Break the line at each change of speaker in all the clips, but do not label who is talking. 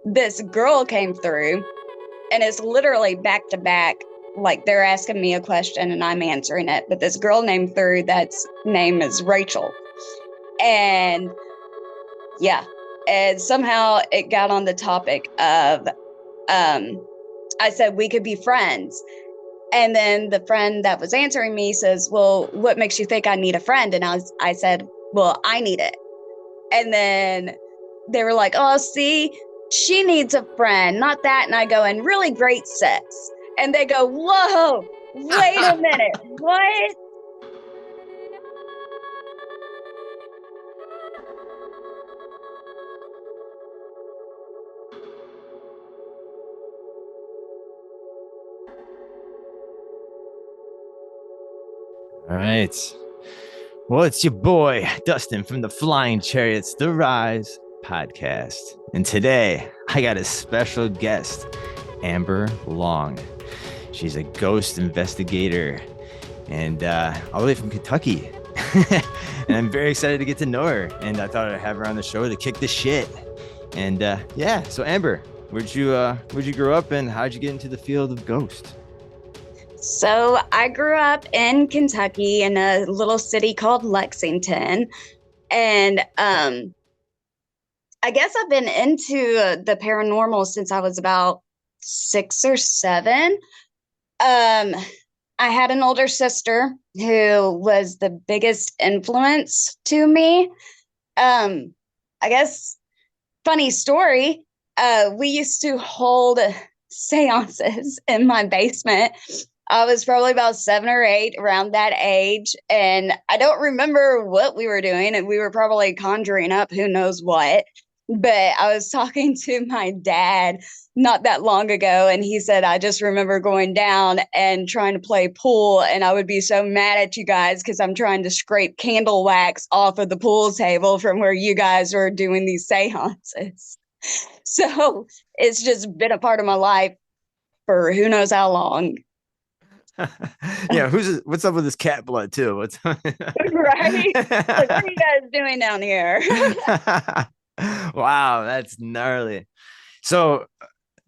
this girl came through, and it's literally back to back. Like they're asking me a question and I'm answering it. But this girl named through, that's name is Rachel. And yeah, and somehow it got on the topic of I said we could be friends. And then the friend that was answering me says, well, what makes you think I need a friend? And I said, well, I need it. And then they were like, oh, see, she needs a friend, not that. And I go, and really great sex. And they go, whoa, wait a minute. What?
All right. Well, it's your boy, Dustin from the Flying Chariots, The Rise podcast. And today I got a special guest, Amber Long. She's a ghost investigator and all the way from Kentucky. And I'm very excited to get to know her. And I thought I'd have her on the show to kick the shit. And yeah, so Amber, where'd you grow up and how'd you get into the field of ghost?
So I grew up in Kentucky in a little city called Lexington. And I guess I've been into the paranormal since I was about 6 or 7. Um, I had an older sister who was the biggest influence to me. I guess funny story. We used to hold seances in my basement. I was probably about 7 or 8 around that age. And I don't remember what we were doing. And we were probably conjuring up who knows what. But I was talking to my dad not that long ago, and he said, I just remember going down and trying to play pool. And I would be so mad at you guys because I'm trying to scrape candle wax off of the pool table from where you guys were doing these seances. So it's just been a part of my life for who knows how long.
Yeah, what's up with this cat blood too? What's
Right? Like, what are you guys doing down here?
Wow, that's gnarly. So,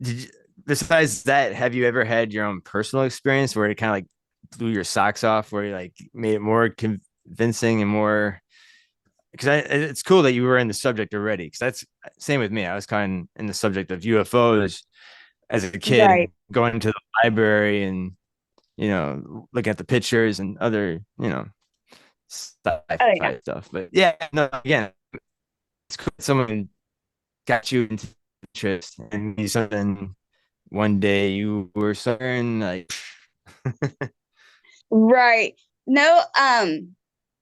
did you, besides that, have you ever had your own personal experience where it kind of like blew your socks off, where you like made it more convincing and more? Because it's cool that you were in the subject already. Because that's same with me. I was kind of in the subject of UFOs as a kid and
Right.
going to the library and looking at the pictures and other
Oh, yeah.
sci-fi stuff. But yeah, no, again, it's cool. Someone got you into interest and something one day you were certain like
Right. No,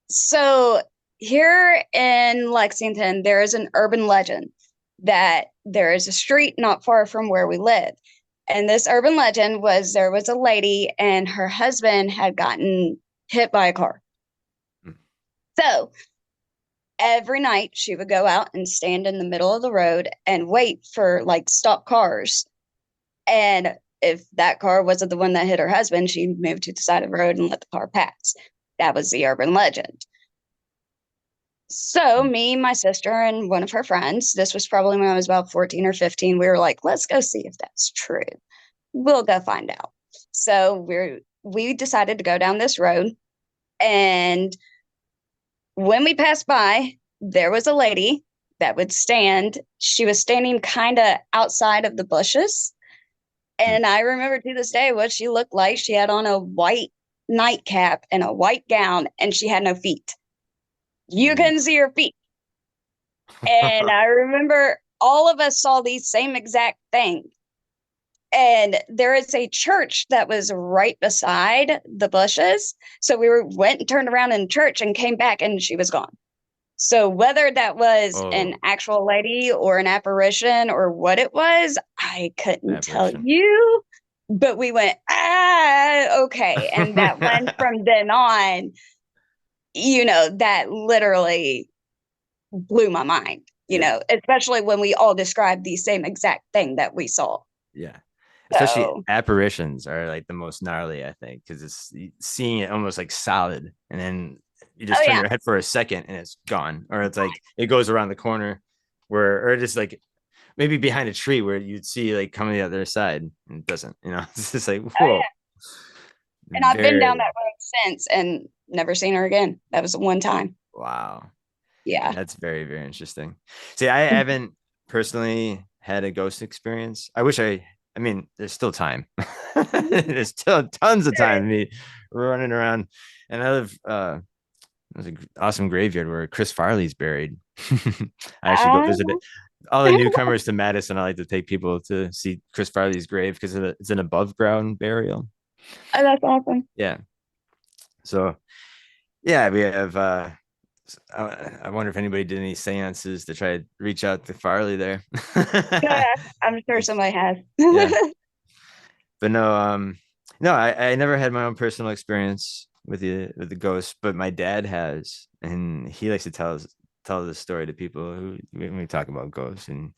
so here in Lexington, there is an urban legend that there is a street not far from where we live. And this urban legend was there was a lady and her husband had gotten hit by a car. So every night she would go out and stand in the middle of the road and wait for like stop cars. And if that car wasn't the one that hit her husband, she'd move to the side of the road and let the car pass. That was the urban legend. So me, my sister, and one of her friends, this was probably when I was about 14 or 15, we were like, let's go see if that's true. We'll go find out. So we decided to go down this road. And when we passed by, there was a lady that would stand. She was standing kind of outside of the bushes. And I remember to this day what she looked like. She had on a white nightcap and a white gown, and she had no feet. You couldn't see her feet. And I remember all of us saw the same exact thing. And there is a church that was right beside the bushes. So went and turned around in church and came back and she was gone. So whether that was an
oh,
actual lady or an apparition or what it was, I couldn't tell
apparition.
you. But we went, okay. And that went from then on, that literally blew my mind,
Yeah.
especially when we all described the same exact thing that we saw.
Yeah. Especially
So,
apparitions are like the most gnarly, I think, because it's seeing it almost like solid, and then you
oh
just turn
yeah,
your head for a second and it's gone, or it's like it goes around the corner, or just like maybe behind a tree where you'd see like coming the other side and it doesn't, it's just like,
Oh
whoa,
yeah. And I've been down
very,
that road since and never seen her again. That was the one time.
wow.
Yeah.
That's very, very interesting. See, I haven't personally had a ghost experience. I mean, there's still time. There's still tons of time me running around. And I live, there's an awesome graveyard where Chris Farley's buried. I actually go visit it.
Oh,
All the newcomers to Madison, I like to take people to see Chris Farley's grave because it's an above ground burial.
that's awesome.
Yeah. So, yeah, we have, I wonder if anybody did any seances to try to reach out to Farley there.
Yeah, I'm sure
It's,
somebody has.
yeah. But no, no, I never had my own personal experience with the ghost, but my dad has, and he likes to tell this story to people who when we talk about ghosts. And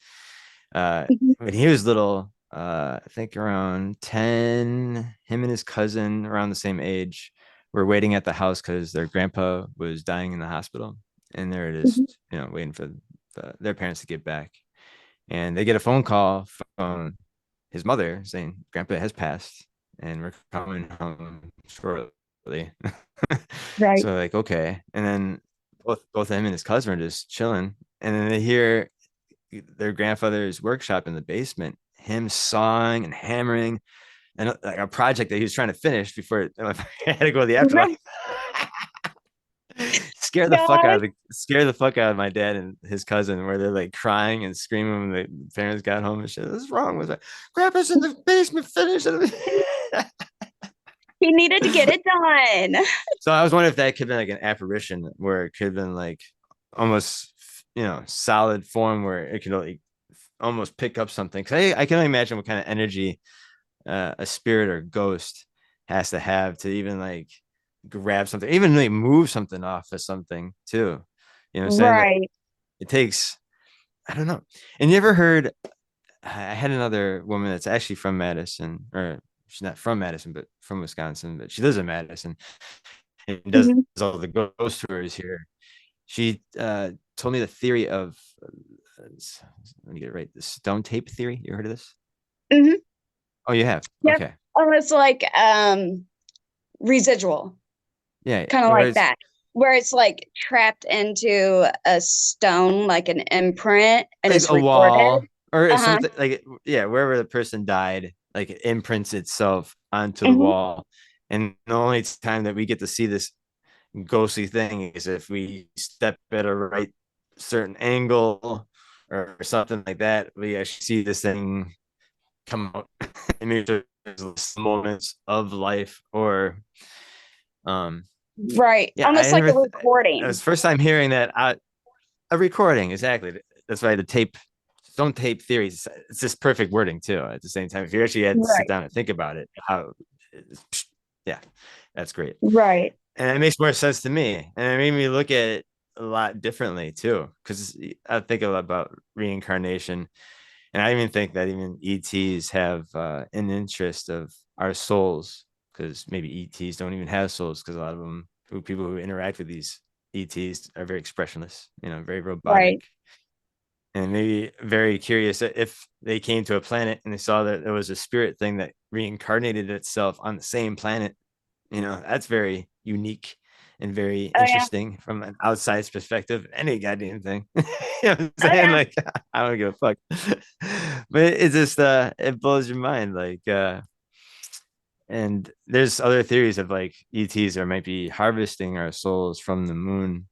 when he was little, I think around 10, him and his cousin around the same age were waiting at the house because their grandpa was dying in the hospital, and they're just waiting for their parents to get back, and they get a phone call from his mother saying grandpa has passed and we're coming home shortly.
Right.
So like, okay. And then both him and his cousin are just chilling. And then they hear their grandfather's workshop in the basement, him sawing and hammering, and like a project that he was trying to finish before he had to go to the afterlife.
God,
Scare the fuck out of my dad and his cousin, where they're like crying and screaming when the parents got home and shit. What's wrong with that? Grandpa's in the basement finishing.
he needed to get it done.
So I was wondering if that could be like an apparition where it could have been like almost solid form where it could like almost pick up something. Cause I can only imagine what kind of energy a spirit or ghost has to have to even like grab something, even like move something off of something too. You know what I'm saying? Like
Right.
it takes, I don't know. And you ever heard, I had another woman that's actually from Madison, or she's not from Madison, but from Wisconsin, but she lives in Madison and does
Hmm.
all the ghost tours here. She told me the theory of, let me get it right, the stone tape theory. You heard of this?
Hmm.
Oh, you have?
Yeah.
Okay.
Almost like residual,
Yeah.
kind of like
Whereas
that, where it's like trapped into a stone, like an imprint, and
like
it's
a
recorded.
wall or
Uh-huh.
something like, yeah, wherever the person died, like it imprints itself onto the
Hmm.
wall. And the only time that we get to see this ghostly thing is if we step at a right certain angle or something like that. We actually see this thing come out. And maybe there's moments of life or um
Right.
yeah,
Almost
I
like
never
a
it was
recording.
the first time hearing that a recording, exactly. That's why the tape stone tape theories, it's just perfect wording too at the same time. If you actually had to sit
Right.
down and think about it, how yeah, that's great.
Right.
And it makes more sense to me. And it made me look at it a lot differently too. Because I think a lot about reincarnation. And I even think that even ETs have an interest of our souls, because maybe ETs don't even have souls, because a lot of them people who interact with these ETs are very expressionless, very robotic,
Right.
and maybe very curious if they came to a planet and they saw that there was a spirit thing that reincarnated itself on the same planet. That's very unique and very
Oh yeah.
interesting from an outside perspective. Any goddamn thing. You know what I'm
Oh
saying?
yeah.
Like, I don't give a fuck. But it's just it blows your mind. Like and there's other theories of like ETs or might be harvesting our souls from the moon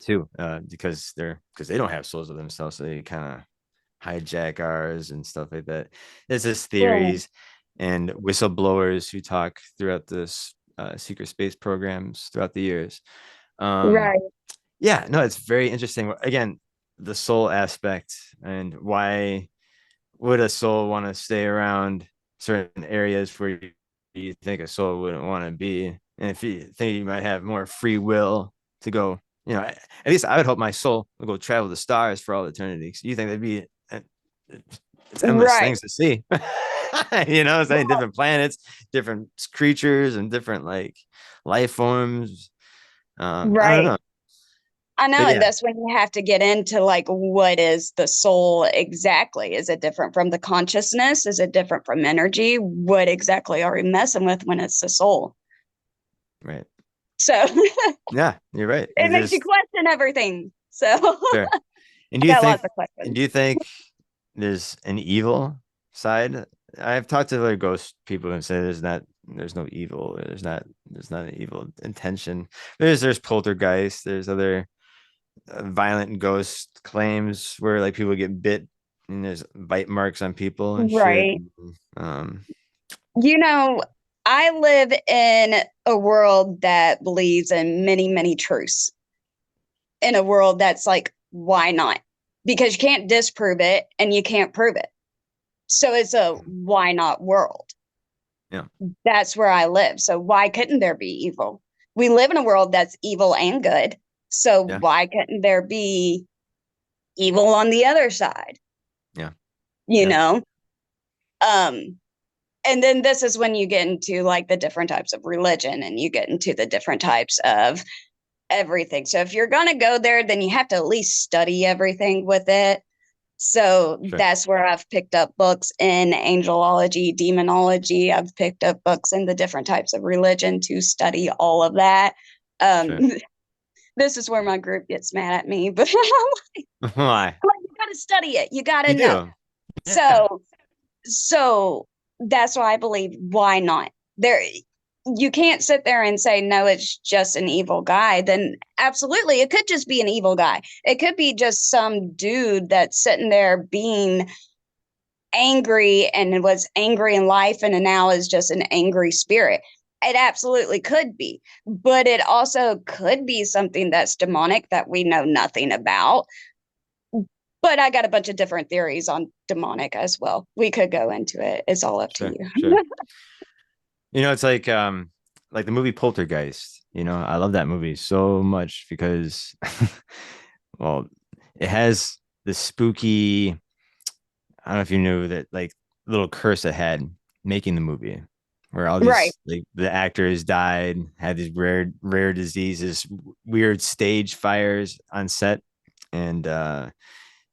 too, because they don't have souls of themselves, so they kind of hijack ours and stuff like that. There's just
Yeah.
theories and whistleblowers who talk throughout this secret space programs throughout the years. Um,
Right.
yeah, no, it's very interesting. Again, the soul aspect and why would a soul want to stay around certain areas where you think a soul wouldn't want to be, and if you think you might have more free will to go, at least I would hope my soul will go travel the stars for all eternity. So you think that'd be it's endless
Right.
things to see. Saying different planets, different creatures, and different like life forms. I don't
Right.
know.
I know,
But
and
yeah,
that's when you have to get into like what is the soul exactly? Is it different from the consciousness? Is it different from energy? What exactly are we messing with when it's the soul?
right.
So
Yeah, you're right.
it
It's
makes you
just
question everything. So
sure. And
I got lots of
and
questions.
do you think there's an evil side? I've talked to other ghost people and say there's no evil, there's not an evil intention. There's poltergeist, there's other violent ghost claims where like people get bit and there's bite marks on people and shit.
Right.
Um,
You know, I live in a world that believes in many, many truths, in a world that's like, why not? Because you can't disprove it and you can't prove it. So it's a why not world.
yeah,
That's where I live. So why couldn't there be evil? We live in a world that's evil and good. So
yeah,
why couldn't there be evil on the other side?
yeah,
You
yeah,
know? Um, and then this is when you get into like the different types of religion and you get into the different types of everything. So if you're going to go there, then you have to at least study everything with it. So
sure,
that's where I've picked up books in angelology, demonology. I've picked up books in the different types of religion to study all of that. Um,
sure.
this is where my group gets mad at me, but
Why?
you got to study it. You got to
You
know.
do. Yeah.
So, so that's why I believe why not? There, you can't sit there and say no, it's just an evil guy. Then absolutely, it could just be an evil guy. It could be just some dude that's sitting there being angry and was angry in life and now is just an angry spirit. It absolutely could be, but it also could be something that's demonic that we know nothing about. But I got a bunch of different theories on demonic as well. We could go into it. It's all up to
Sure,
you.
sure. It's like the movie Poltergeist. I love that movie so much because well, it has the spooky, I don't know if you knew that like little curse it had making the movie where all
Right,
these like the actors died, had these rare diseases, weird stage fires on set, and that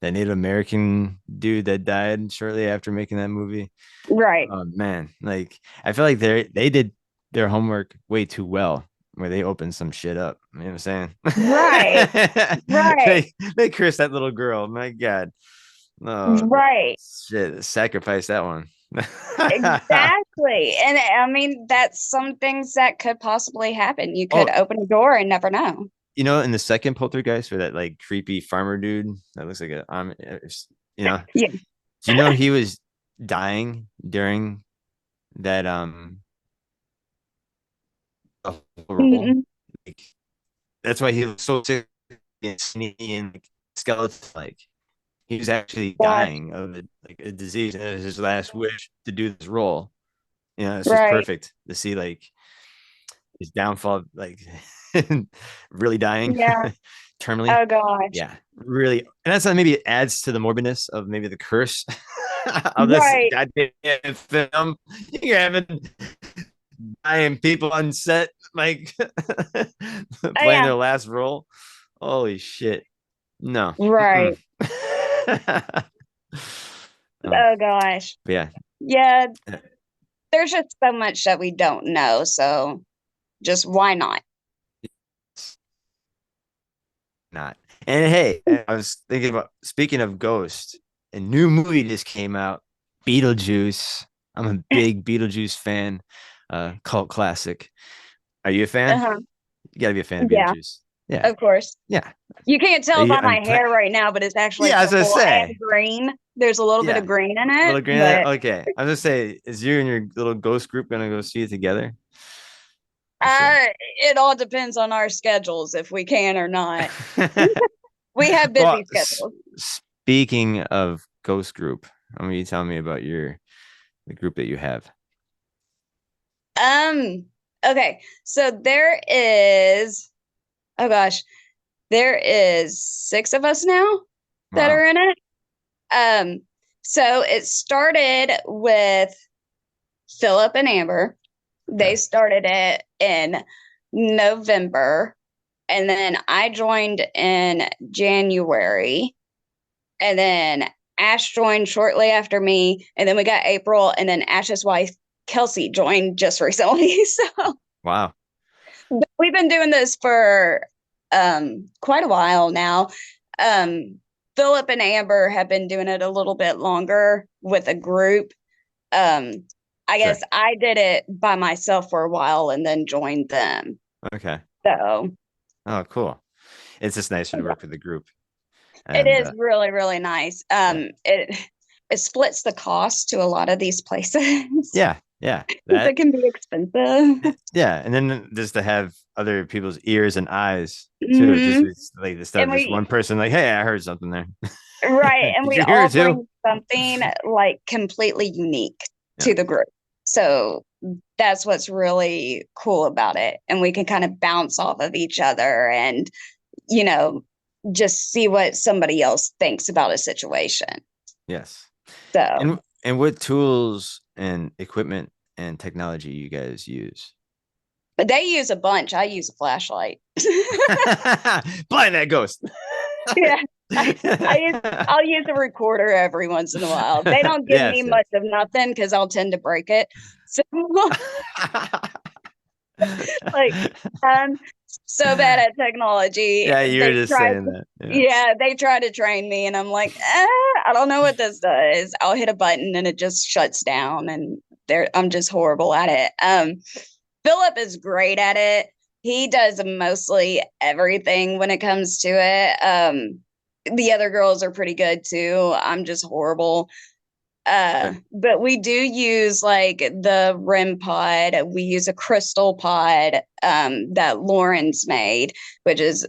Native American dude that died shortly after making that movie.
right,
Oh man, like I feel like they did their homework way too well, where they opened some shit up. You know what I'm
right,
saying?
right,
They cursed that little girl. My God, no
right.
shit, sacrifice that one.
Exactly. And I mean, that's some things that could possibly happen. You could
Oh,
open a door and never know.
in the second Poltergeist, for that like creepy farmer dude that looks like you know,
Yeah.
do you know he was dying during that role?
Mm-mm.
Like, that's why he was so sick and sneaky and like, skeleton like. He was actually
Gosh.
dying of a disease, and it was his last wish to do this role. It's just
Right.
perfect to see like his downfall, like really dying
Yeah.
terminally.
Oh gosh.
Yeah, really, and that's maybe it adds to the morbidness of maybe the curse of this
Right.
goddamn film. You're having dying people on set, like
Oh
playing
yeah.
their last role. Holy shit! No.
Right.
um,
Oh gosh.
but yeah,
Yeah. There's just so much that we don't know. So just why not?
not. And hey, I was thinking about speaking of Ghost, a new movie just came out, Beetlejuice. I'm a big Beetlejuice fan, cult classic. Are you a fan?
Uh-huh.
You gotta be a fan of
Yeah,
Beetlejuice. Yeah,
of course.
yeah.
You can't
Are
tell
you,
by
I'm
my
pla-
hair right now, but it's actually
Yeah, I was gonna
purple
say.
and green. There's a little bit of
Yeah,
green in it,
little green.
but
Okay, I was gonna say, is you and your little ghost group gonna go see it together? For sure.
it all depends on our schedules if we can or not. We have
Well,
busy schedules.
speaking of ghost group, I mean, you tell me about the group that you have.
Um, okay. So there is, oh gosh, there is six of us now that
Wow.
are in it. Um, so it started with Philip and Amber.
Okay.
They started it in November, And then I joined in January. And then Ash joined shortly after me. And then we got April. And then Ash's wife, Kelsey, joined just recently. So
Wow.
we've been doing this for quite a while now. Um, Philip and Amber have been doing it a little bit longer with a group. Um, I
Sure.
guess I did it by myself for a while and then joined them.
Okay.
So
Oh, cool. It's just nicer to work with a group.
it
And
is really, really nice.
yeah.
It splits the cost to a lot of these places.
Yeah. Yeah.
It
That
can be expensive.
yeah. And then just to have other people's ears and eyes too. Just
Hmm.
it's like instead
And
of just
we
one person like, hey, I heard something there.
Right, and
Did
we
you hear
all
it too?
bring something like completely unique
Yeah.
to the group. So that's what's really cool about it. And we can kind of bounce off of each other and, you know, just see what somebody else thinks about a situation.
Yes.
So
And what tools and equipment and technology you guys use?
but they use a bunch. I use a flashlight.
Blind that ghost.
Yeah. I'll use a recorder every once in a while. They don't give me
Yes, yes.
much of nothing because I'll tend to break it. So like I'm so bad at technology.
Yeah, you were just saying that. Yeah.
They try to train me and I'm like, I don't know what this does. I'll hit a button and it just shuts down and I'm just horrible at it. Philip is great at it. He does mostly everything when it comes to it. The other girls are pretty good too. I'm just horrible.
Sure.
But we do use like the REM pod. We use a crystal pod that Lauren's made, which is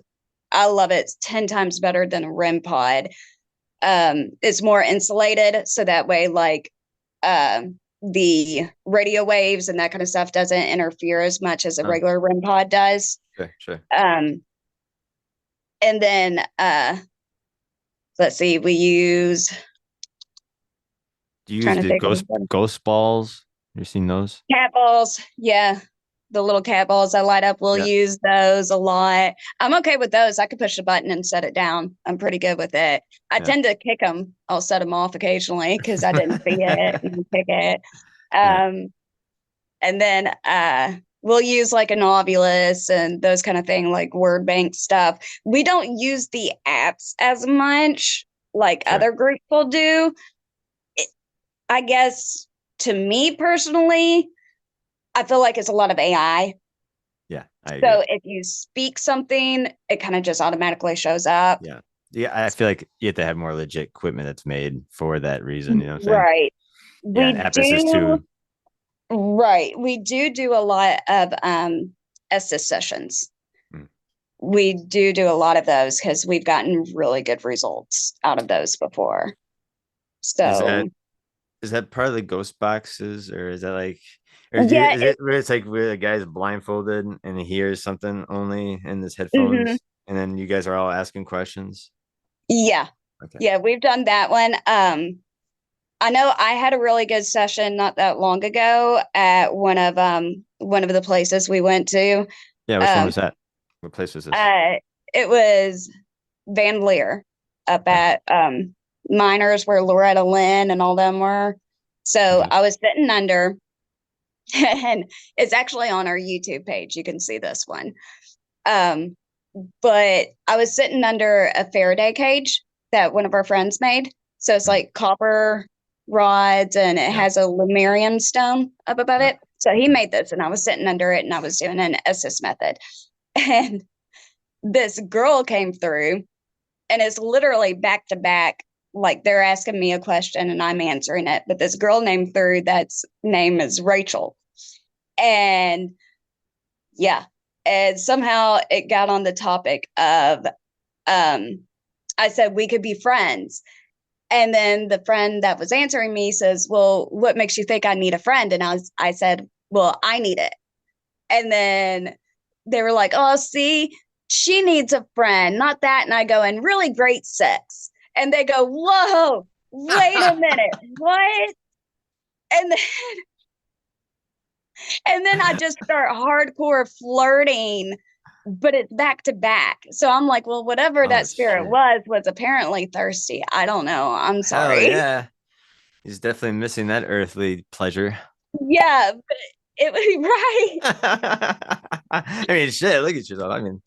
I love it. It's 10 times better than a REM pod. It's more insulated, so that way, like the radio waves and that kind of stuff doesn't interfere as much as a
Huh.
regular REM pod does.
Sure, sure.
Um, and then let's see, we use
Do you use
trying to
the
think of
ghost balls? You seen those?
cat balls. Yeah. The little cat balls I light up, we'll
Yeah.
use those a lot. I'm okay with those. I could push a button and set it down. I'm pretty good with it. I
Yeah.
tend to kick them. I'll set them off occasionally because I didn't see it and kick it.
Yeah.
Um, and then we'll use like an Ovulus and those kind of thing, like word bank stuff. We don't use the apps as much like
Sure.
other groups will do. I guess to me personally, I feel like it's a lot of AI.
Yeah, I agree.
So if you speak something, it kind of just automatically shows up.
Yeah. Yeah, I feel like you have to have more legit equipment that's made for that reason. You know what I'm saying?
Right.
Yeah,
We
and Apis is
do,
too.
right. We do a lot of Estes sessions.
Mm.
We do a lot of those because we've gotten really good results out of those before.
Is
So
that part of the ghost boxes, or is that like,
yeah,
is it where it's like where the guy's blindfolded and he hears something only in his
mhm.
headphones, and then you guys are all asking questions?
Yeah.
Okay.
Yeah, we've done that one. I know I had a really good session not that long ago at one of the places we went to.
Yeah, which one
Um
was that? What place was this?
uh it was Van Leer up
Okay.
at Miners where Loretta Lynn and all them were. So
Okay.
I was sitting under and it's actually on our YouTube page. You can see this one. Um but I was sitting under a Faraday cage that one of our friends made. So it's
Mm.
like copper rods and it
Yeah.
has a Lemurian stone up above
Yeah.
it. So he
Okay.
made this and I was sitting under it and I was doing an assist method. And this girl came through and it's literally back to back. Like they're asking me a question and I'm answering it. But this girl named through that's name is Rachel. And yeah. And somehow it got on the topic of I said we could be friends. And then the friend that was answering me says, well, what makes you think I need a friend? And I said, well, I need it. And then they were like, oh, see, she needs a friend, not that. And I go, and really great sex. And they go, whoa, wait a minute, what? And then, and then I just start hardcore flirting but it's back to back. So I'm like, well, whatever
Oh
that spirit
shit.
was apparently thirsty. I don't know. I'm
Hell
sorry.
yeah. He's definitely missing that earthly pleasure.
Yeah, but it was right.
I mean, shit, look at yourself. I mean,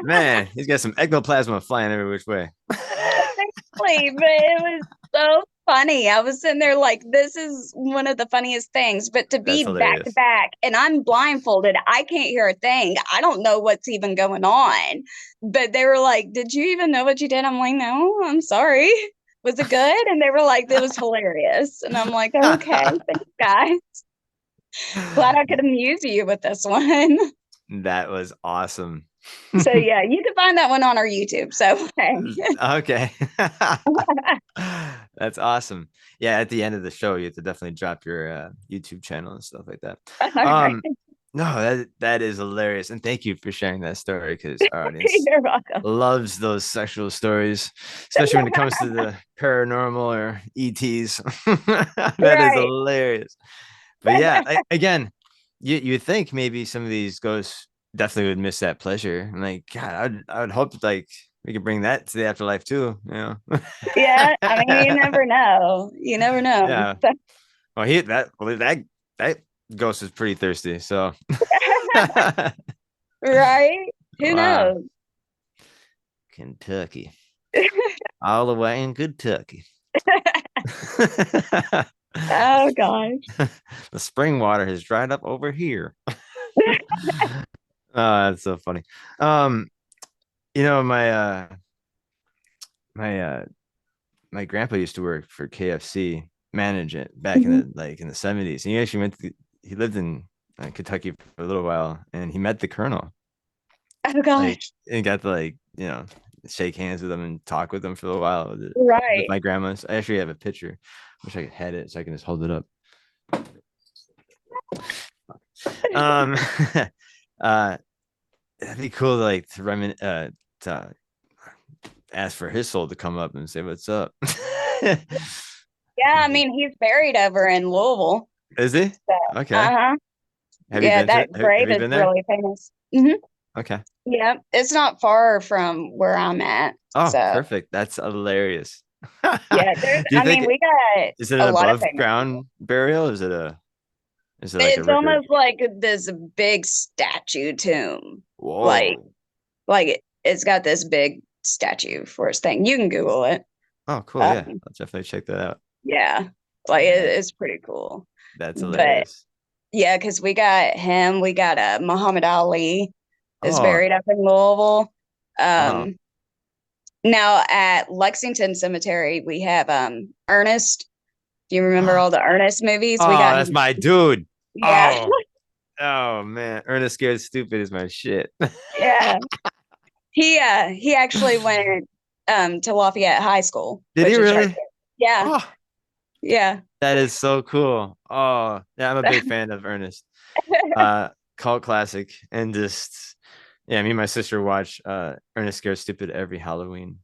man, he's got some ectoplasma flying every which way.
Exactly, but it was so funny. I was sitting there like, this is one of the funniest things. But to
That's
be back to
hilarious.
back and I'm blindfolded, I can't hear a thing. I don't know what's even going on. But they were like, did you even know what you did? I'm like, no, I'm sorry. Was it good? And they were like, it was hilarious. And I'm like, okay, thanks, guys. Glad I could amuse you with this one.
That was awesome.
So yeah, you can find that one on our YouTube. So hey.
Okay. That's awesome. Yeah, at the end of the show, you have to definitely drop your YouTube channel and stuff like that.
All right.
Um, no, that is hilarious. And thank you for sharing that story because our audience
You're welcome.
loves those sexual stories, especially when it comes to the paranormal or ETs. That is
Right.
hilarious. But yeah, again, you think maybe some of these ghosts definitely would miss that pleasure. I'm like, God, I would hope like we could bring that to the afterlife too, you know.
Yeah, I mean, you never know. You never know.
Yeah. Well, that ghost is pretty thirsty. So
Right? Who
wow,
knows?
Kentucky, all the way in Kentucky.
Oh gosh.
The spring water has dried up over here. Oh, that's so funny. Um, my my grandpa used to work for KFC, manage it back in
Mhm.
the 70s. He actually he lived in Kentucky for a little while, and he met the colonel,
Oh
like,
gosh.
and got to shake hands with him and talk with him for a little while with
Right.
my grandma's. I actually have a picture. Wish I could had it so I can just hold it up. Um, uh, that'd be cool to to ask for his soul to come up and say what's up.
Yeah, I mean, he's buried over in Louisville.
Is he?
So,
Okay.
uh-huh.
Have you
Yeah,
been to
that
it? Have
grave
you
is
been there?
really famous.
Okay.
Yeah, it's not far from where I'm at.
Oh,
So,
perfect. That's hilarious.
yeah, there's,
Do you
I
think
mean, we got
is it
a
an
lot of
above
famous
ground
people.
burial? Is it like a
It's
regular?
almost like this big statue tomb. Like,
Whoa.
it's got this big statue for his thing. You can Google it.
Oh, cool. Yeah.
Um,
I'll definitely check that out.
yeah, like
That
it's pretty cool.
that's
But
hilarious.
yeah, because we got him, we got Muhammad Ali is
Oh,
buried up in Louisville.
wow.
Um, Now at Lexington Cemetery, we have Ernest. Do you remember all the Ernest movies? We
Oh,
got
that's
him.
my dude.
Yeah,
Oh, oh man. Ernest Scared Stupid is my shit.
yeah. He actually went to Lafayette High School,
Did he
which is right
really?
there. Yeah,
Oh,
yeah.
that is so cool. Oh, yeah, I'm a big fan of Ernest. Uh, Cult classic, and just yeah, me and my sister watch Ernest Scared Stupid every Halloween.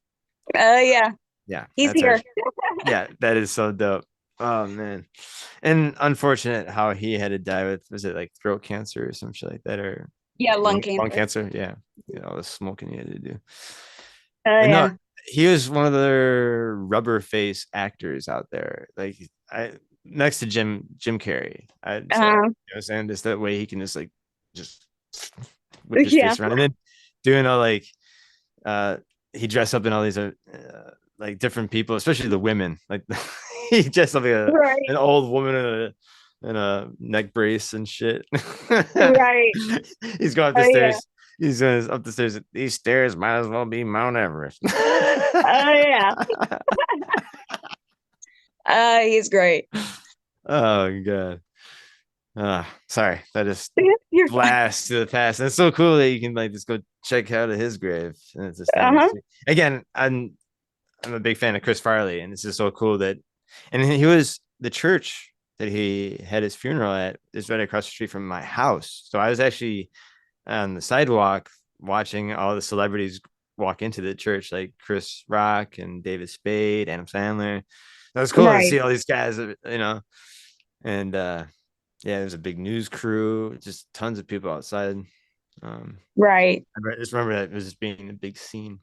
Yeah.
Yeah,
He's
that's our
here.
yeah, that is so dope. Oh man. And unfortunate how he had to die with, was it like throat cancer or some shit like that, or
Yeah, lung
lung
cancer.
cancer? Yeah. All the smoking he had to do.
Oh
But no,
yeah.
he was one of the rubber face actors out there. Like I next to Jim Carrey, I'd say. You know
Um,
what I'm saying? Just that way he can just whip his
yeah.
face around. And then doing all uh he dressed up in all these like different people, especially the women. Like he dressed up like
Right.
an old woman in a neck brace and shit.
Right.
He's going up
Oh
the
yeah.
stairs. He's going up the stairs. These stairs might as well be Mount Everest.
Oh yeah. He's great.
Oh god. Sorry, that just
You're fine.
blast to the past. And it's so cool that you can like just go check out of his grave. And it's just
Uh-huh.
again, I'm a big fan of Chris Farley, and it's just so cool that, and he was the church that he had his funeral at is right across the street from my house. So I was actually on the sidewalk watching all the celebrities walk into the church, like Chris Rock and David Spade, Adam Sandler. That was cool to
Right.
see all these guys, and yeah, there's a big news crew, just tons of people outside. Um,
Right.
I just remember that it was just being a big scene.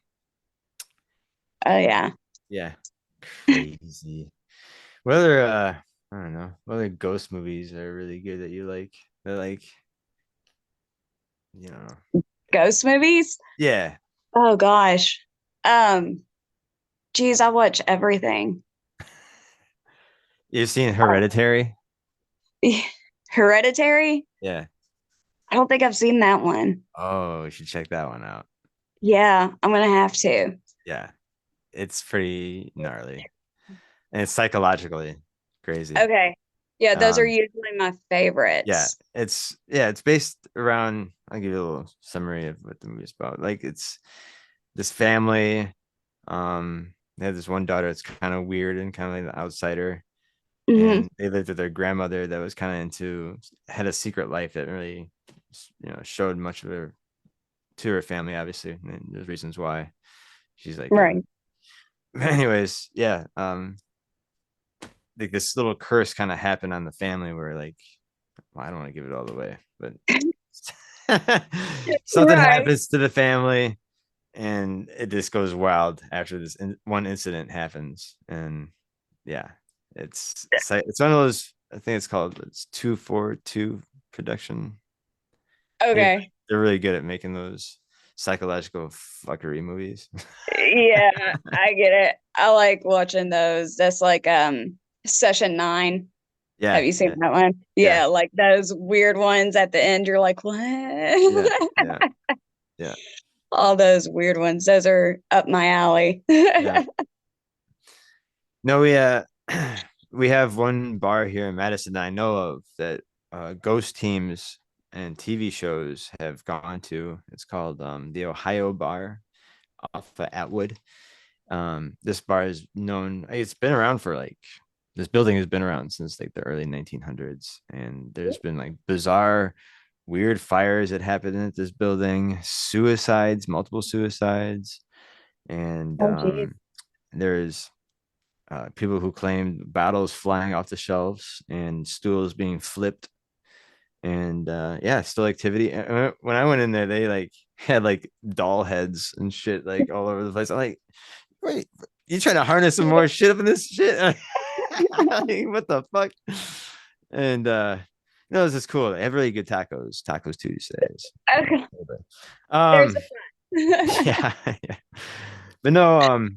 Oh yeah.
Yeah, crazy. What other I don't know, what other ghost movies are really good that you like? They're like, you know,
Ghost movies?
yeah.
Oh gosh. Um, geez, I watch everything.
You've seen
Uh,
Hereditary?
Hereditary?
Yeah.
I don't think I've seen that one.
Oh, you should check that one out.
Yeah, I'm gonna have to.
Yeah, it's pretty gnarly and it's psychologically crazy.
Okay. Yeah, those are
Um,
usually my
yeah,
favorites.
it's based around. I'll give you a little summary of what the movie's about. Like it's this family. They have this one daughter that's kind of weird and kind of like the outsider,
Hmm.
and they lived with their grandmother that was kind of into had a secret life that really, showed much of her to her family. Obviously, and there's reasons why she's like
Right.
anyways, yeah. Like this little curse kind of happened on the family where like, well, I don't want to give it all the way, but something
Right.
happens to the family and it just goes wild after one incident happens. And yeah, it's one of those. I think it's 242 production. They're
Okay.
they're really good at making those psychological fuckery movies.
Yeah, I get it. I like watching those. That's like Session 9. Have
Yeah,
you seen
yeah,
that one?
yeah,
Yeah, like those weird ones at the end. You're like,
yeah,
what?
yeah, yeah,
All those weird ones. Those are up my alley.
yeah. No, we have one bar here in Madison that I know of that ghost teams and TV shows have gone to. It's called the Ohio Bar off of Atwood. This bar is known. It's been around for like this building has been around since like the early 1900s, and there's been like bizarre, weird fires that happened at this building, suicides, multiple suicides, and
Oh, geez.
there's people who claimed bottles flying off the shelves and stools being flipped and yeah, still activity. And when I went in there, they like had like doll heads and shit like all over the place. I'm like, wait, you trying to harness some more shit up in this shit? Like, what the fuck? And this is cool. They have really good tacos Tuesdays.
Okay. There's
Um,
a
yeah, yeah. But no,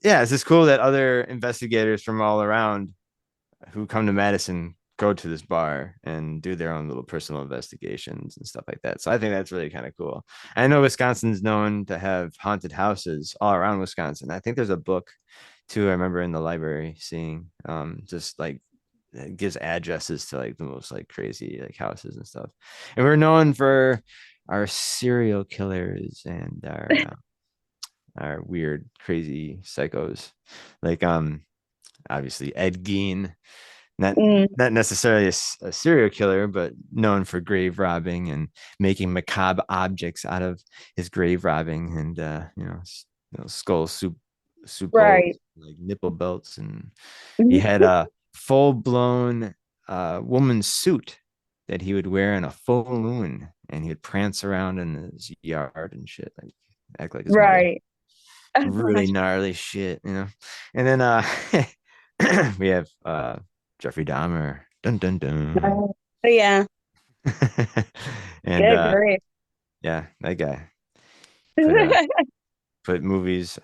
yeah, it's just cool that other investigators from all around who come to Madison go to this bar and do their own little personal investigations and stuff like that. So I think that's really kind of cool. I know Wisconsin's known to have haunted houses all around Wisconsin. I think there's a book too. I remember in the library seeing just like it gives addresses to like the most like crazy like houses and stuff. And we're known for our serial killers and our weird crazy psychos. Like obviously Ed Gein, not
Mm,
not necessarily a serial killer, but known for grave robbing and making macabre objects out of his grave robbing, and skull soup bowls,
right.
like nipple belts, and he had a full blown woman's suit that he would wear in a full moon, and he would prance around in his yard and shit, like act like his mother.
Right. Oh,
Really
gosh.
gnarly shit. And then we have Jeffrey Dahmer. Dun dun dun.
Oh, yeah.
And
Good grief.
yeah, that guy put put movies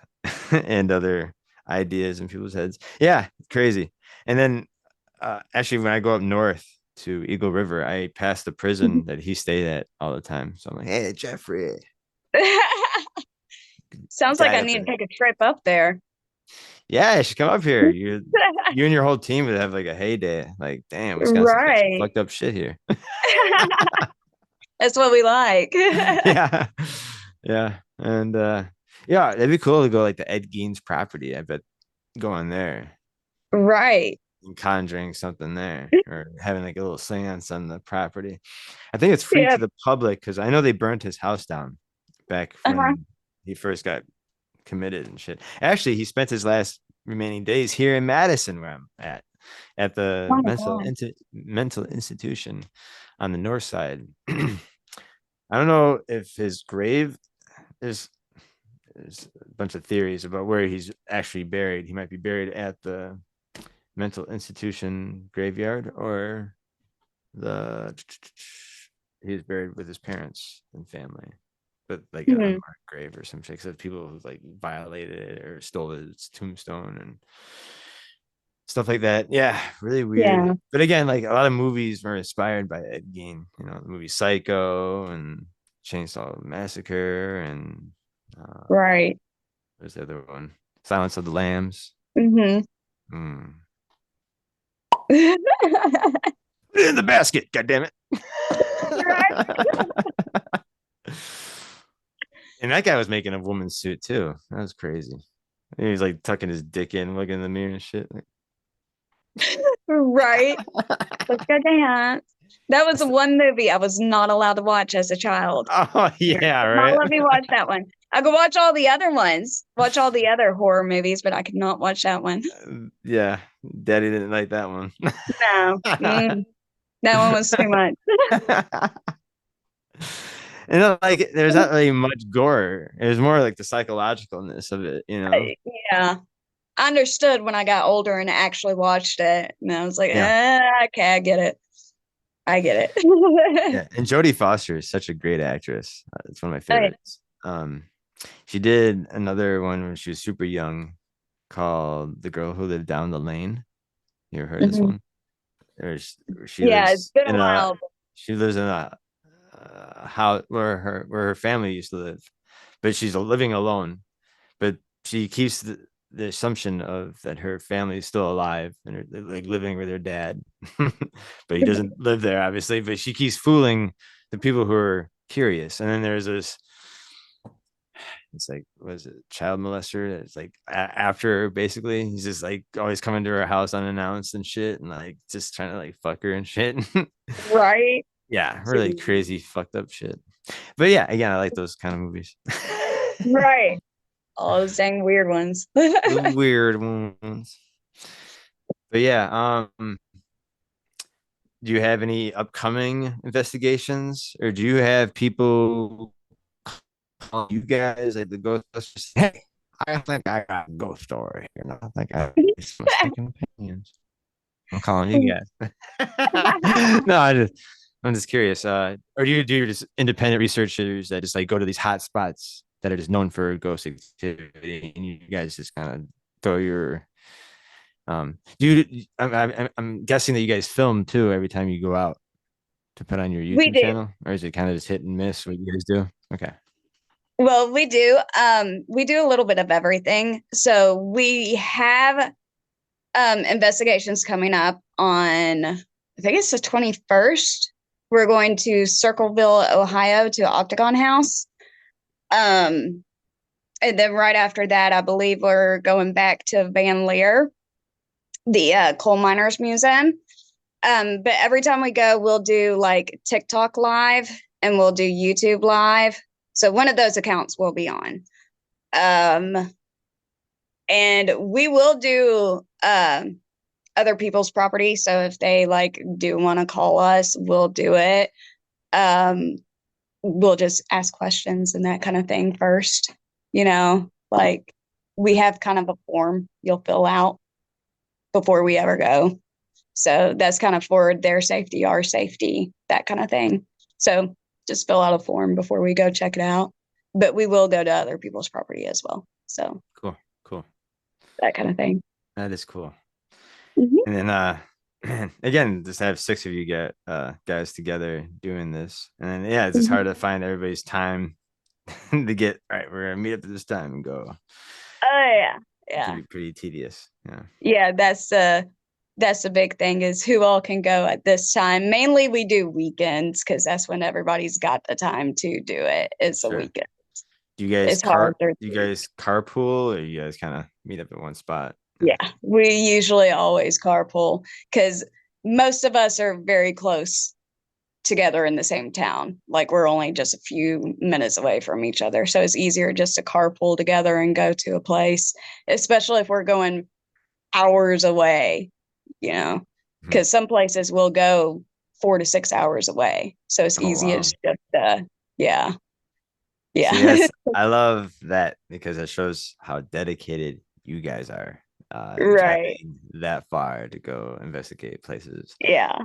and other ideas in people's heads. Yeah, crazy. And then actually when I go up north to Eagle River, I pass the prison that he stayed at all the time. So I'm like, hey Jeffrey,
Sounds like
die
I
up
need
there.
to take a trip up there.
Yeah, you should come up here. You and your whole team would have like a heyday. Like, damn, Wisconsin's got some
Right.
fucked up shit here.
That's what we like.
Yeah. Yeah. And yeah, it'd be cool to go like the Ed Gein's property. I bet going there
Right.
and conjuring something there or having like a little seance on the property. I think it's free
Yeah.
to the public because I know they burnt his house down back
Uh-huh.
when he first got committed and shit. Actually, he spent his last remaining days here in Madison, where I'm at
Oh
the
my God.
mental institution on the north side. I don't know if his grave is. There's a bunch of theories about where he's actually buried. He might be buried at the mental institution graveyard, or the he's buried with his parents and family, but like an
Mhm.
unmarked grave or some shit. Because people who like violated it or stole his tombstone and stuff like that. Yeah, really weird.
Yeah,
But again, like a lot of movies were inspired by Ed Gein. The movie Psycho and Chainsaw Massacre and
right.
there's the other one, Silence of the Lambs.
Hmm.
Mm. In the basket, god damn it.
Right.
And that guy was making a woman's suit too. That was crazy. He was like tucking his dick in, looking in the mirror and shit.
Right. Look at that. That was the
Like,
one movie I was not allowed to watch as a child.
oh
Parents
yeah,
would not
right.
let me watch that one. I could watch all the other ones, watch all the other horror movies, but I could not watch that one.
Yeah, Daddy didn't like that one.
No, that one was too much.
And like, there's not really much gore. It was more like the psychologicalness of it.
Yeah, I understood when I got older and actually watched it, and I was like,
Yeah,
okay, I get it. I get
yeah.
it.
And Jodie Foster is such a great actress. It's one of my
Oh, yeah.
favorites. She did another one when she was super young called "The Girl Who Lived Down the Lane." You ever heard of this
Mhm.
one? Where she
Yeah, it's
lives
been a
in a
while.
she lives in a house where her family used to live, but she's living alone. But she keeps the assumption of that her family is still alive and they're like living with her dad, but he doesn't live there, obviously. But she keeps fooling the people who are curious. And then there's this, it's like, was it child molester? It's like after her, basically. He's just like always coming to her house unannounced and shit, and like just trying to like fuck her and shit.
Right.
Yeah, really
Jeez.
crazy, fucked up shit. But yeah, again, I like those kind of movies.
Right. All those dang weird ones.
The weird ones. But yeah, do you have any upcoming investigations, or do you have people call you guys like the Ghostbusters? Hey, I think I got a ghost story. I think I have some mistaken opinions. I'm calling you guys. No, I'm just curious. Or do you do just independent researchers that just like go to these hot spots that are just known for ghost activity, and you guys just kind of throw your do you? I'm guessing that you guys film too every time you go out to put on your
We
YouTube
do.
channel, or is it kind of just hit and miss what you guys do? Okay,
Well, we do. We do a little bit of everything. So we have investigations coming up on, I think it's the 21st. We're going to Circleville, Ohio to Octagon House. Um, and then right after that, I believe we're going back to Van Leer, the Coal Miners Museum. But every time we go, we'll do like TikTok live and we'll do YouTube live. So one of those accounts will be on. Um, and we will do other people's property. So if they like do want to call us, we'll do it. Um, we'll just ask questions and that kind of thing first. Like we have kind of a form you'll fill out before we ever go. So that's kind of for their safety, our safety, that kind of thing. So just fill out a form before we go check it out. But we will go to other people's property as well. So
cool, cool.
that kind of thing.
That is cool.
Mhm.
And then again, just have six of you get guys together doing this, and then yeah, it's just hard
Mhm.
to find everybody's time to get all right. We're gonna meet up at this time and go.
Oh yeah.
It can
Yeah.
be pretty tedious. Yeah,
Yeah, that's the big thing is who all can go at this time. Mainly we do weekends because that's when everybody's got the time to do it. It's a
sure.
weekend.
Do you guys
It's hard.
do you guys carpool, or you guys kind of meet up at one spot?
Yeah, we usually always carpool because most of us are very close together in the same town. Like we're only just a few minutes away from each other. So it's easier just to carpool together and go to a place, especially if we're going hours away, you know,
Mhm.
because some places will go 4 to 6 hours away. So it's
Oh
easiest
wow.
just, Yeah.
See,
Yeah.
that's I love that because it shows how dedicated you guys are,
Right.
driving that far to go investigate places.
Yeah.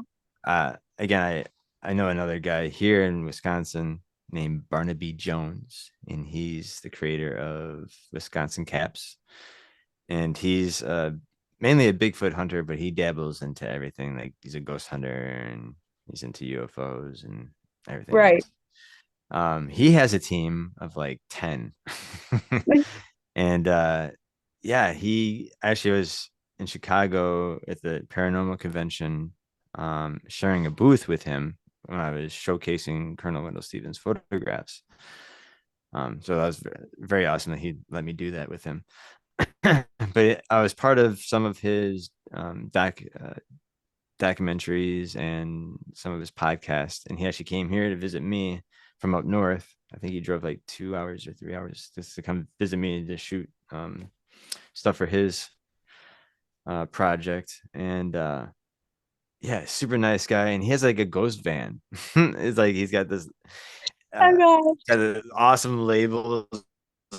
Again, I know another guy here in Wisconsin named Barnaby Jones, and he's the creator of Wisconsin Caps, and he's mainly a Bigfoot hunter, but he dabbles into everything. Like he's a ghost hunter and he's into UFOs and everything
Right.
else. He has a team of like 10. And yeah, he actually was in Chicago at the paranormal convention, sharing a booth with him when I was showcasing Colonel Wendell Stevens photographs. So that was very awesome that he let me do that with him. But I was part of some of his documentaries and some of his podcasts, and he actually came here to visit me from up north. I think he drove like 2 hours or 3 hours just to come visit me to shoot stuff for his project. And yeah, super nice guy, and he has like a ghost van. It's like he's got this
Oh
uh,
gosh.
got an awesome labels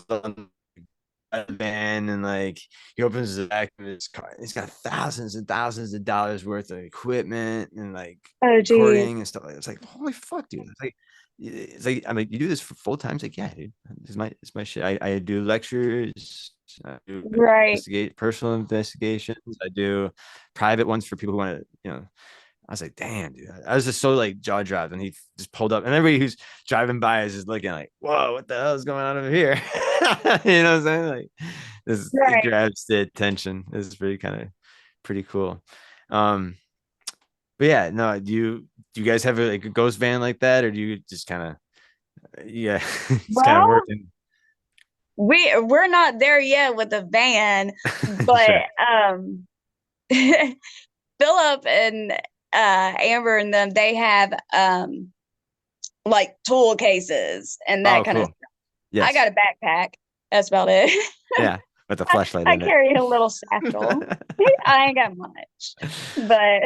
on van, and like he opens the back of his car. He's got thousands and thousands of dollars worth of equipment and like
Oh geez.
recording and stuff like that. It's like, holy fuck, dude. It's like I'm like, you do this for full time? It's like, yeah, dude. It's my shit. I do lectures, I do
Right.
investigate personal investigations, I do private ones for people who want to, I was like, damn, dude. I was just so like jaw dropped, and he just pulled up, and everybody who's driving by is just looking like, whoa, what the hell is going on over here? You know what I'm saying? Like, this it
Right.
grabs the attention. This is pretty cool. Um, but yeah, no, do you guys have like a ghost van like that, or do you just kind of yeah, it's kind of
Well,
working?
we're not there yet with the van, but
Sure.
um Philip and Amber and them, they have like tool cases and that
Oh,
kind of
cool.
stuff. I
Yes.
got a backpack. That's about it.
Yeah, with a
I,
flashlight
I
in it.
carry a little satchel. I ain't got much. But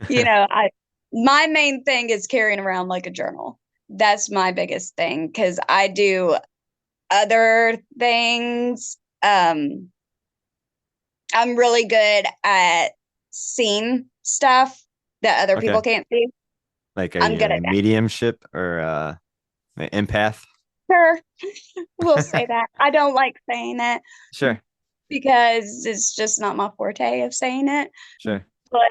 I my main thing is carrying around like a journal. That's my biggest thing because I do other things. I'm really good at seeing stuff that other
Okay.
people can't see.
Like, are
I'm
you
good
a
at that.
mediumship or an empath?
Sure, we'll say that. I don't like saying it
Sure.
because it's just not my forte of saying it.
Sure.
But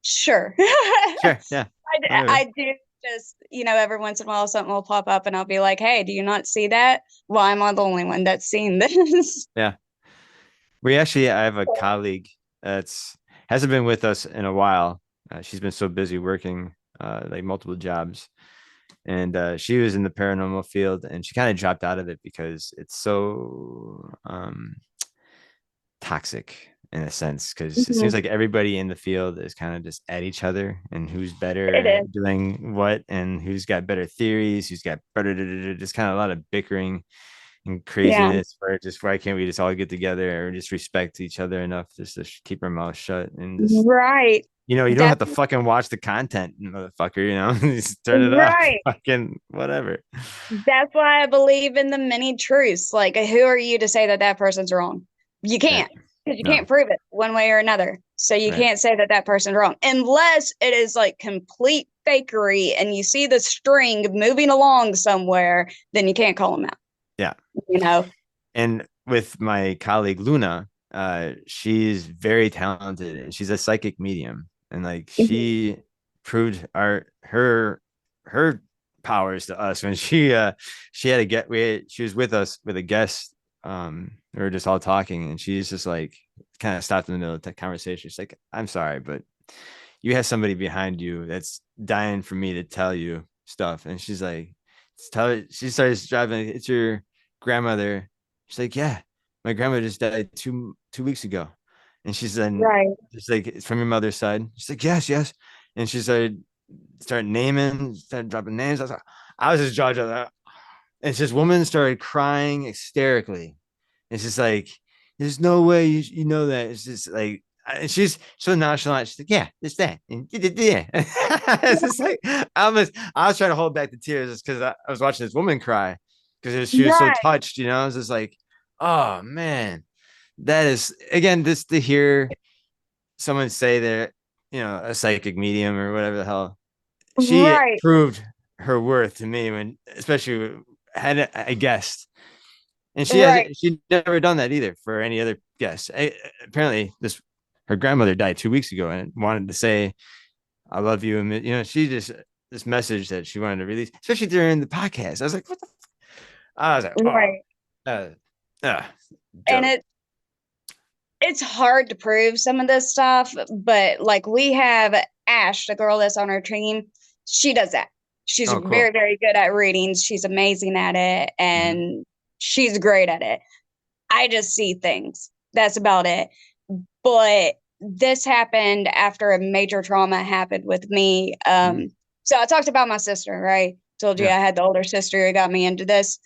sure. I,
Sure. Yeah. Whatever.
I do just, every once in a while something will pop up and I'll be like, hey, do you not see that? Why am I the only one that's seen this?
Yeah. I have a colleague that's hasn't been with us in a while. She's been so busy working like multiple jobs. And she was in the paranormal field, and she kind of dropped out of it because it's so toxic in a sense, because it seems
Mhm.
like everybody in the field is kind of just at each other and who's
It
better
is.
doing what and who's got better theories, who's got better, just kind of a lot of bickering and
Yeah.
craziness where just why can't we just all get together or just respect each other enough just to keep our mouth shut and just,
Right.
you don't have
That's
to fucking watch the content, motherfucker, just turn it off.
right.
Fucking whatever.
That's why I believe in the many truths. Like, who are you to say that that person's wrong? You
Right.
can't, because you
No.
can't prove it one way or another. So you
Right.
can't say that that person's wrong unless it is like complete fakery and you see the string moving along somewhere, then you can't call them out,
Yeah.
you know?
And with my colleague Luna, she's very talented and she's a psychic medium, and like
Mhm.
she proved her powers to us when she had a get she was with us with a guest. We were just all talking, and she's just like kind of stopped in the middle of the conversation. She's like, I'm sorry, but you have somebody behind you that's dying for me to tell you stuff. And she's like, she starts driving, it's your grandmother. She's like, yeah, my grandma just died two weeks ago. And
Right.
she's like, it's from your mother's side. She's like, yes, yes. And she started dropping names. I was just jaw dropped. And this woman started crying hysterically. It's just like, there's no way you know that. It's just like, and she's so nonchalant. She's like, yeah, it's that. And yeah. It's just like I was trying to hold back the tears just because I was watching this woman cry because she was so
Right,
touched, you know. I was just like, oh man, that is again just to hear someone say they're, a psychic medium or whatever the hell. She
right,
proved her worth to me when, especially had a guest, and
right.
she never done that either for any other guests. Apparently, this her grandmother died 2 weeks ago and wanted to say I love you, and she just this message that she wanted to release, especially during the podcast. I was like, what the? I was like, oh,
Right.
uh, uh,
And
dope.
it's hard to prove some of this stuff, but like we have Ash, the girl that's on our team, she does that. She's
Oh, cool.
very, very good at readings. She's amazing at it
Mm-hmm.
and she's great at it. I just see things. That's about it. But this happened after a major trauma happened with me.
Mm-hmm.
So I talked about my sister, right? Told you
Yeah.
I had the older sister who got me into this.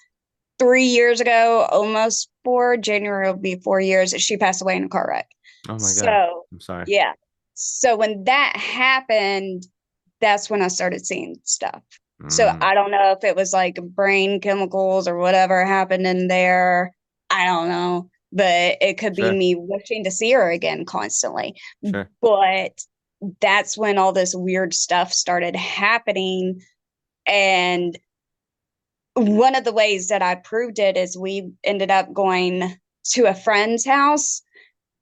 3 years ago, almost 4, January will be 4 years, she passed away in a car wreck.
Oh my God.
So,
I'm sorry.
yeah. So when that happened, that's when I started seeing stuff. So
Mm,
I don't know if it was like brain chemicals or whatever happened in there. I don't know, but it could be
sure.
me wishing to see her again constantly.
Sure.
But that's when all this weird stuff started happening. And one of the ways that I proved it is we ended up going to a friend's house.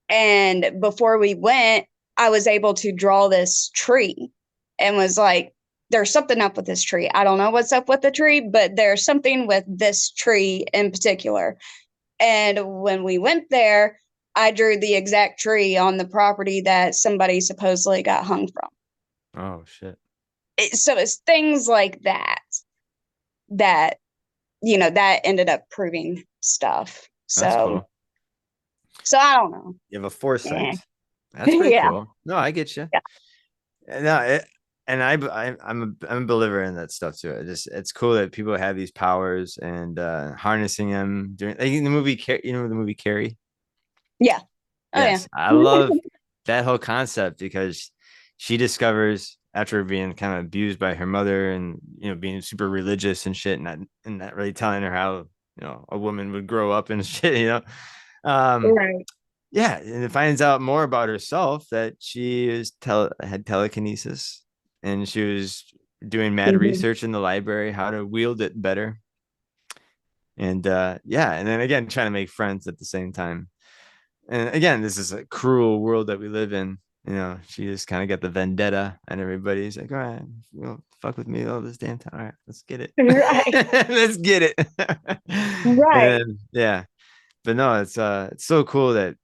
And before we went, I was able to draw this tree and was like, there's something up with this tree. I don't know what's up with the tree, but there's something with this tree in particular. And when we went there, I drew the exact tree on the property that somebody supposedly got hung from.
Oh shit.
So it's things like that that ended up proving stuff.
That's
So
cool.
I don't know.
You have a
Yeah.
foresight. That's pretty
Yeah.
cool. No, I get you.
Yeah.
No, and I'm a believer in that stuff too. It's cool that people have these powers and harnessing them during like in the movie. The movie Carrie.
Yeah. Oh yeah.
Yes, I love that whole concept because she discovers after being kind of abused by her mother and being super religious and shit, and not really telling her how a woman would grow up and shit. Um,
Right.
yeah, and it finds out more about herself that she had telekinesis and she was doing mad
Mhm.
research in the library how to wield it better. And yeah, and then again trying to make friends at the same time. And again, this is a cruel world that we live in. She just kind of got the vendetta, and everybody's like, "All right, fuck with me all this damn time. All right, let's get it,
Right.
let's get it."
Right.
And yeah, but no, it's so cool that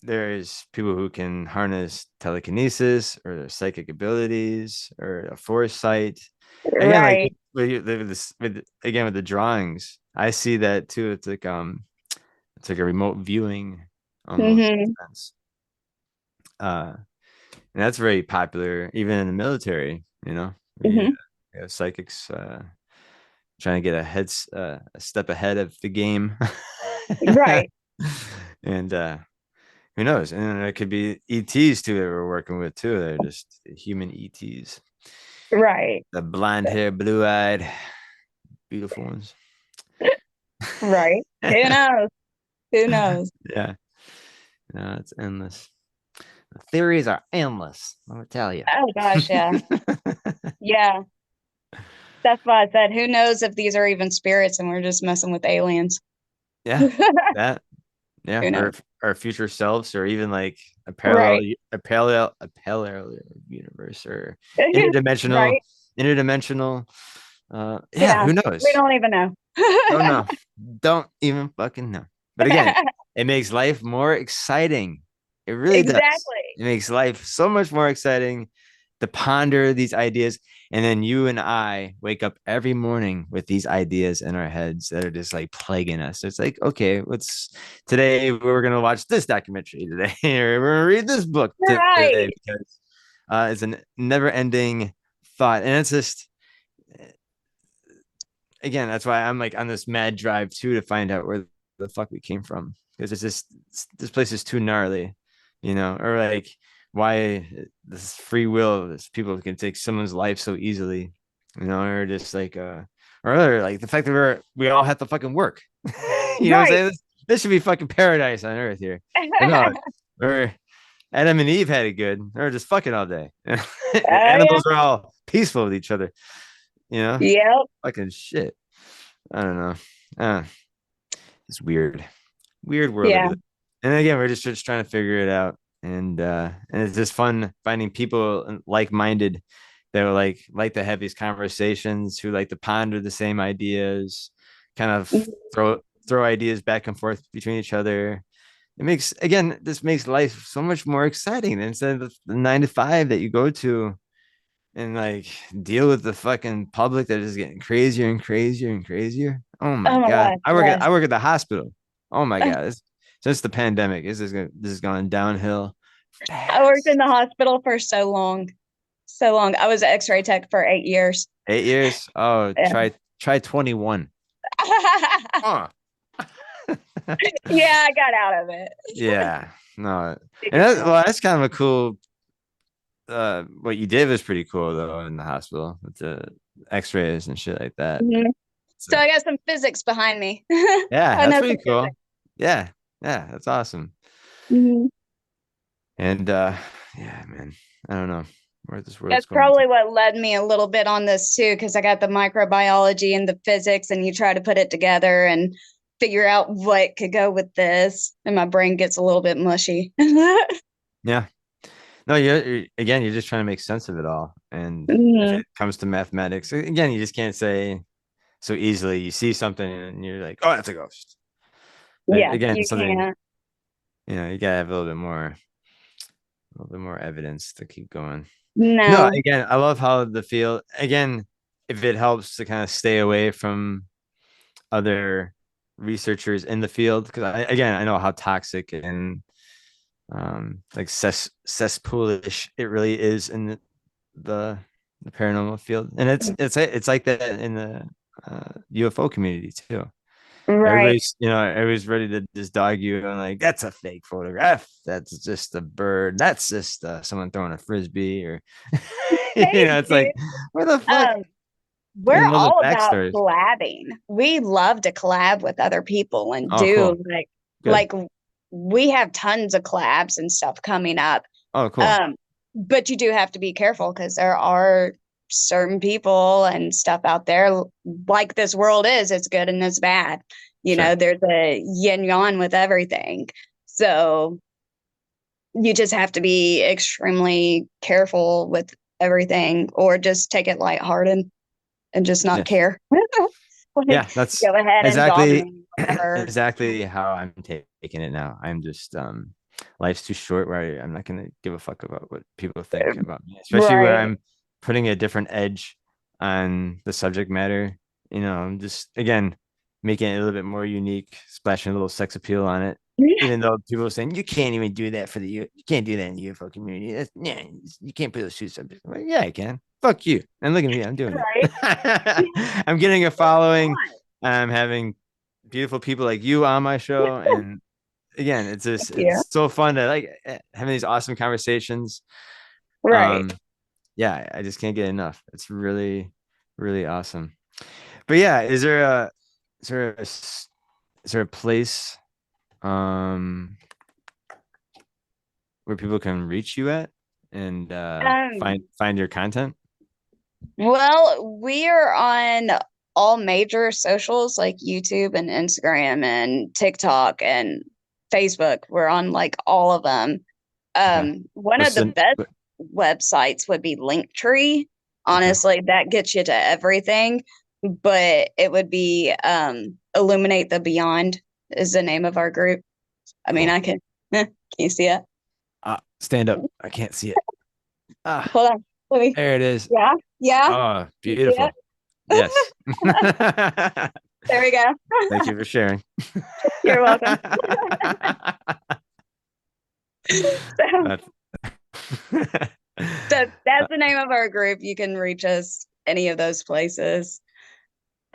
there's people who can harness telekinesis or their psychic abilities or a foresight. Again, like
Right.
again with the drawings, I see that too. It's like a remote viewing almost
Hmm.
sense. And that's very popular even in the military.
Hmm.
You have psychics trying to get a step ahead of the game.
Right.
And who knows? And then it could be ETs too that we're working with too. They're just human ETs.
Right.
The blonde hair, blue eyed, beautiful ones.
Right. Who knows? Who knows?
Yeah, no, it's endless. The theories are endless. Let me tell you.
Oh gosh, yeah. Yeah. That's why I said, who knows if these are even spirits and we're just messing with aliens.
Yeah,
Who
that. Yeah,
knows?
or our future selves, or even like
Right.
a parallel universe, or interdimensional,
Right.
interdimensional. Yeah,
Yeah.
who
We
knows?
don't even know.
Don't know. Don't even fucking know. But again, it makes life more exciting. It really does.
Exactly.
It makes life so much more exciting to ponder these ideas. And then you and I wake up every morning with these ideas in our heads that are just like plaguing us. It's like, okay, today we're going to watch this documentary today, or we're going to read this book today
Right.
because it's a never ending thought. And it's just, again, that's why I'm like on this mad drive too to find out where the fuck we came from because it's just this place is too gnarly, or like why this free will, this people can take someone's life so easily, or just like or like the fact that we all have to fucking work. You know what I'm
Right.
saying? This should be fucking paradise on earth here. But no, we're Adam and Eve had it good. They're just fucking all day.
Oh yeah.
Animals are all peaceful with each other, you know?
Yep.
Fucking shit. I don't know. Uh, it's weird. Weird world that we
Yeah.
live in. And again, we're just trying to figure it out. And it's just fun finding people like-minded that are like to have these conversations, who like to ponder the same ideas, kind of throw ideas back and forth between each other. This makes life so much more exciting than instead of the 9 to 5 that you go to and like deal with the fucking public that is getting crazier and crazier and crazier. Oh my
Oh my
God.
gosh.
I
Yes.
work at the hospital. Oh my God. Since the pandemic, this is going downhill
I worked in
fast.
the hospital for so long. So long. I was an X-ray tech for 8 years.
8 years. Oh,
Yeah.
try 21. Oh.
Yeah, I got out of it.
Yeah. No. And
Figured it out.
that's kind of a cool what you did was pretty cool though in the hospital with the x-rays and shit like that.
Mhm.
So
So I got some physics behind me.
yeah,
I
that's
know some
pretty
physics.
cool. Yeah. Yeah, that's awesome.
Mhm.
And yeah, man, I don't know where this world's
That's
going to.
probably what led me a little bit on this too, because I got the microbiology and the physics, and you try to put it together and figure out what could go with this, and my brain gets a little bit mushy.
Yeah. No, again, you're just trying to make sense of it all. And if
Mhm.
it comes to mathematics, again, you just can't say so easily. You see something and you're like, "Oh, that's a ghost." But
Yeah,
again,
you
something,
can't.
you gotta have a little bit more evidence to keep going. No,
No.
again, I love how the field, again, if it helps to kind of stay away from other researchers in the field, because I know how toxic and like cesspoolish it really is in the, the paranormal field, and it's like that in the UFO community too.
Right.
Everybody's ready to just dog you and like, that's a fake photograph. That's just a bird. That's just someone throwing a frisbee or,
Hey,
it's
dude.
like, where the fuck?
Um,
I
we're
know the
all about
backstories.
collabing. We love to collab with other people and
Oh,
do
cool. Good.
like we have tons of collabs and stuff coming up.
Oh, cool.
Um, but you do have to be careful because there are certain people and stuff out there like this world is, it's good and it's bad.
Sure.
There's a yin yang with everything. So you just have to be extremely careful with everything or just take it lighthearted and just not
Yes.
care. Like,
Yeah, that's
go ahead and dog
exactly
me, whatever.
exactly how I'm taking it now. I'm just life's too short where I'm not gonna give a fuck about what people think about me, especially where
Right.
I'm putting a different edge on the subject matter. I'm just again making it a little bit more unique, splashing a little sex appeal on it. Even though people are saying you can't even do that you can't do that in the UFO community. Yeah, you can't put those two subjects. I'm like, yeah, I can. Fuck you. And look at me, I'm doing
Right.
it. I'm getting a following. I'm having beautiful people like you on my show, and again,
Yeah.
it's so fun to like having these awesome conversations.
Right.
Um, yeah, I just can't get enough. It's really, really awesome. But yeah, is there is there a place where people can reach you at and
Um,
find your content?
well, we are on all major socials like YouTube and Instagram and TikTok and Facebook. We're on like all of them.
Okay.
One of
What's
the
the
best websites would be Linktree.
okay?
Honestly, that gets you to everything, but it would be Illuminate the Beyond is the name of our group. I mean,
Cool.
I can, can you see it?
Stand up. I can't see it. Ah,
Hold on. Let me,
there it is.
yeah, yeah.
Oh,
You see it?
beautiful. Yes.
There we go.
Thank you for sharing.
You're welcome. So,
That's
so that's the name of our group. You can reach us any of those places.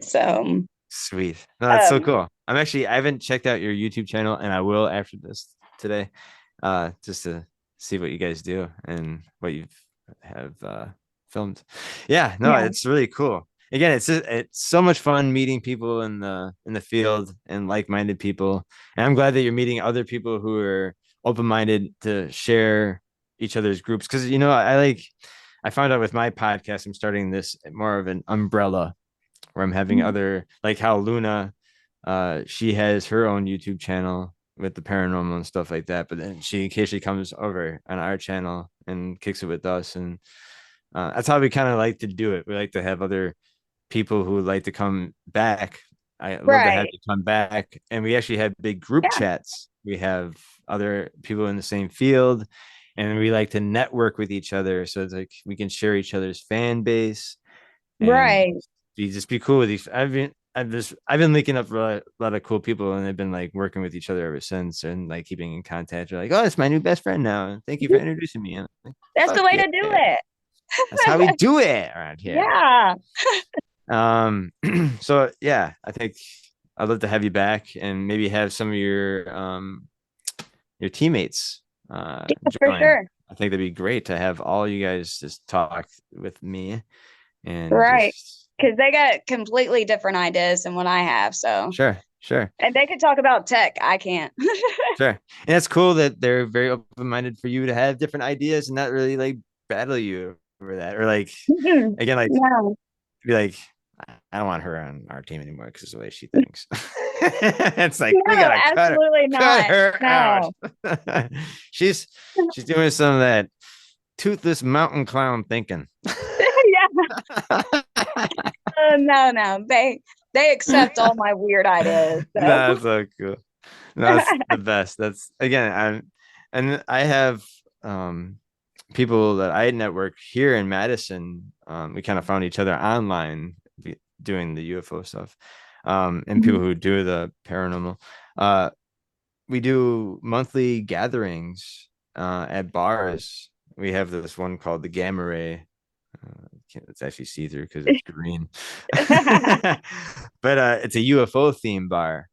So,
sweet. No, that's so
um,
cool. I haven't checked out your YouTube channel and I will after this today. Just to see what you guys do and what you have filmed. Yeah, no,
Yeah.
it's really cool. Again, it's so much fun meeting people in the field and like-minded people. And I'm glad that you're meeting other people who are open-minded to share each other's groups. Because I found out with my podcast, I'm starting this more of an umbrella where I'm having
Mhm.
other, like how Luna, she has her own YouTube channel with the paranormal and stuff like that. But then she occasionally comes over on our channel and kicks it with us, and that's how we kind of like to do it. We like to have other people who would like to come back. I love to have
Right.
you come back, and we actually have big group
Yeah.
chats. We have other people in the same field, and we like to network with each other. So it's like we can share each other's fan base and
Right.
you just be cool with each. I've been linking up for a lot of cool people, and they've been like working with each other ever since, and like keeping in contact. They're like, "Oh, it's my new best friend now. Thank you for introducing me." And I'm like,
That's the
"Fuck
way
yeah,
to do it.
that's how we do it around here."
Yeah.
Um, so yeah, I think I'd love to have you back and maybe have some of your teammates
Yeah, for
join.
sure.
I think that'd be great to have all you guys just talk with me and
Right.
just
Because they got completely different ideas than what I have. So,
sure.
and they could talk about tech. I can't.
Sure. And it's cool that they're very open-minded for you to have different ideas and not really like battle you over that. Or like again, like
No,
be like, I don't want her on our team anymore because of the way she thinks. It's like we
no,
gotta
absolutely
cut
not.
her out.
No.
she's she's doing some of that toothless mountain clown thinking.
Yeah. No, no. They accept all my weird ideas. So,
That's so cool. No, that's the best. That's again, I have people that I network here in Madison. We kind of found each other online doing the UFO stuff. And people who do the paranormal. Uh we do monthly gatherings at bars. We have this one called the Gamma Ray. It's actually see through because it's green. But it's a UFO theme bar.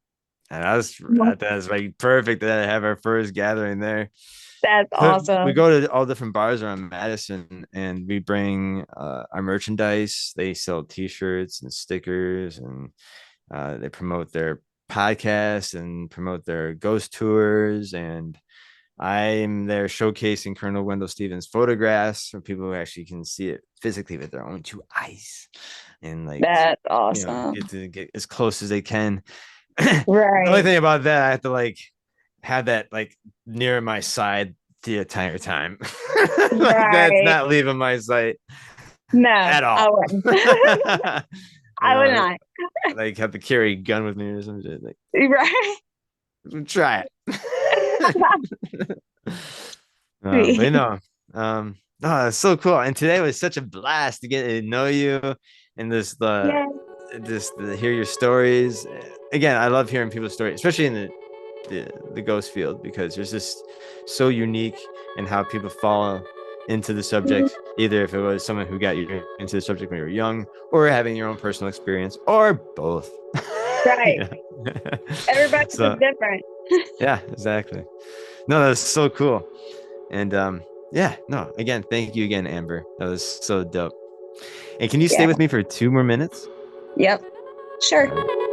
And I thought it was like perfect that I have our first gathering there.
that's
So we
awesome.
go to all different bars around Madison and we bring our merchandise. They sell t-shirts and stickers and they promote their podcast and promote their ghost tours. And I'm there showcasing Colonel Wendell Stevens photographs for people who actually can see it physically with their own two eyes and like,
That's
get
awesome.
to get as close as they can. The only
Right.
thing about that, I have to like have that like near my side the entire time. Like that's
Right.
not leaving my sight
No,
at
I
all.
wouldn't.
You
I would
know,
not.
like have to carry a gun with me or something. Like
Right.
try it. But you know, no, it's so cool. And today was such a blast to get to know you and
Yeah.
just to hear your stories. Again, I love hearing people's stories, especially in the ghost field because there's just so unique in how people fall into the subject, either if it was someone who got you into the subject when you were young or having your own personal experience or both.
Right.
Yeah.
Everybody's just
So
different.
yeah, exactly. No, that's so cool. And yeah, no, again, thank you again, Amber. That was so dope. And can you stay
Yeah.
with me for 2 more minutes?
Yep. Sure.
All right.